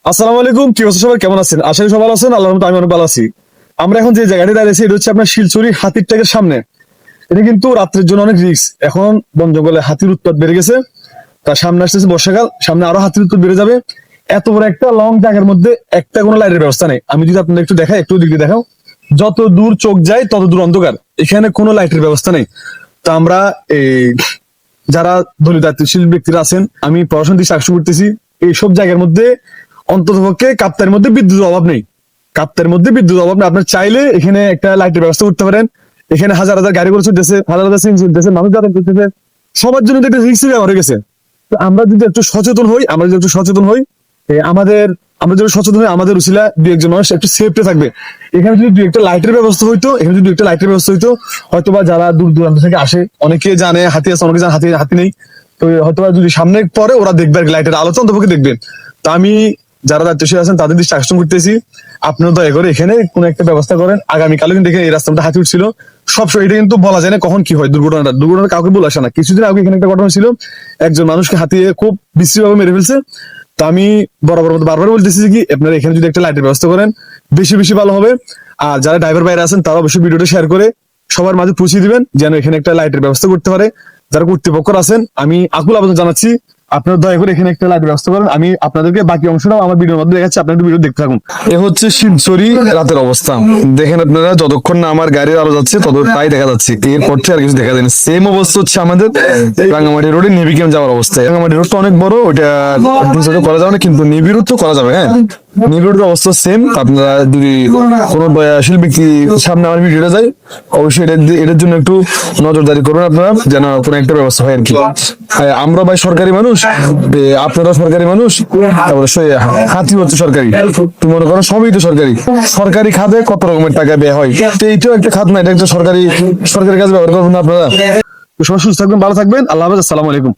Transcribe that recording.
আসসালামু আলাইকুম, কি অবস্থা সবাই, কেমন আছেন? আশা করি সবাই ভালো আছেন। আল্লাহর রহমতে আমি অনেক ভালো আছি। আমরা এখন যে জায়গাটি দাঁড়িয়েছি এটা হচ্ছে আপনার শিলচুরি হাতির ট্যাগের সামনে। এটা কিন্তু রাত্রের জন্য অনেক রিস্ক। এখন বন জঙ্গলে হাতির উৎপাত বেড়ে গেছে। তার সামনে আসতেছে বর্ষাকাল, সামনে আরো হাতির উৎপাত বেড়ে যাবে। এত বড় একটা লং জায়গার মধ্যে একটা কোনো লাইটের ব্যবস্থা নেই। আমি যদি আপনাদের একটু দেখাই, একটু দিক দিয়ে দেখাও, যত দূর চোখ যায় তত দূর অন্ধকার। এখানে কোনো লাইটের ব্যবস্থা নেই। তো আমরা এই যারা দলীয় দায়িত্বশীল ব্যক্তিরা আছেন, আমি পড়াশোনা দিয়ে সাকসু করতেছি, এইসব জায়গার মধ্যে অন্ততপক্ষে কাপ্তার মধ্যে বিদ্যুৎ অভাব নেই। কাপ্তার মধ্যে বিদ্যুৎ অভাব নেই। আপনার চাইলে এখানে একটা লাইটের ব্যবস্থা করতে পারেন। এখানে হাজার হাজার গাড়ি করে চলতেছে, হাজার হাজার সিন চলতেছে, মানুষ যাতায়াত করতেছে। সবার জন্য তো একটা রিস্ক ব্যবহার হয়ে গেছে। তো আমরা যদি একটু সচেতন হই, আমরা যদি সচেতন হই, আমাদের উসিলা দুই একজন মানুষ একটু সেফটি থাকবে। এখানে যদি দুই একটা লাইটের ব্যবস্থা হইতো, হয়তো বা যারা দূর দূরান্ত থেকে আসে, অনেকে জানে হাতি আছে, অনেকে জানে হাতি নেই। তো হয়তো বা যদি সামনে পরে ওরা দেখবে আর কি, লাইটের আলো তো অন্তপক্ষে দেখবেন। তো আমি যারা দায়িত্বশীল আছেন তাদের দৃষ্টি আকর্ষণ করতেছি, আপনারা দয়া করে এখানে কোনো একটা ব্যবস্থা করেন। আগামীকালও কিন্তু এখানে এই রাস্তার মধ্যে হাতি উঠছিল। সবসময় এটা কিন্তু বলা যায় না কখন কি হয়। দুর্ঘটনা কাউকে বলে আসে না। কিছুদিন আগে এখানে একটা ঘটনা ছিল, একজন মানুষকে হাতিয়ে খুব বিশ্রীভাবে মেরে ফেলছে। তো আমি বরাবর মতো বারবার বলতেছি কি, আপনারা এখানে যদি একটা লাইটের ব্যবস্থা করেন বেশি বেশি ভালো হবে। আর যারা ড্রাইভার বাইরে আছেন তারা অবশ্যই ভিডিওটা শেয়ার করে সবার মাঝে পৌঁছে দিবেন, যেন এখানে একটা লাইটের ব্যবস্থা করতে পারে। যারা কর্তৃপক্ষ আছেন, আমি আকুল আবেদন জানাচ্ছি, আপনারা দয়া করে এখানে একটা লাইটের ব্যবস্থা করেন। আমি আপনাদেরকে বাকি অংশটাও আমার ভিডিওর মধ্যে দেখাচ্ছি, আপনারা ভিডিও দেখতে থাকুন। এ হচ্ছে শিলচরি রাতের অবস্থা। দেখেন আপনারা, যতক্ষণ না আমার গাড়ির আলো যাচ্ছে ততটাই দেখা যাচ্ছে, এরপর থেকে আর কিছু দেখা যায় না। সেম অবস্থা হচ্ছে আমাদের রাঙ্গামাটি রোডে নেভি ক্যাম্প যাওয়ার অবস্থা। রাঙ্গামাটি রোডটা অনেক বড়, ওইটা করা যাবে না, কিন্তু নেভি রোড তো করা যাবে। হ্যাঁ, নেভি রোডের অবস্থা সেম। আপনারা যদি কোনো দয়াশীল ব্যক্তি সামনে আমার ভিডিওটা যায়, অবশ্যই এটার জন্য একটু নজরদারি করুন আপনারা, যেন কোনো একটা ব্যবস্থা হয় আর কি। আমরা ভাই সরকারি মানুষ, আপনারা সরকারি মানুষ, অবশ্যই হাতি হচ্ছে সরকারি। তুমি মনে করো সবই তো সরকারি। সরকারি খাতে কত রকমের টাকা ব্যয় হয়, তো এইটাও একটা খাত না, এটা একটা সরকারি কাজ ব্যবহার করবেন না আপনারা। তো সবাই সুস্থ থাকবেন, ভালো থাকবেন। আল্লাহ হাফেজ, আসসালামু আলাইকুম।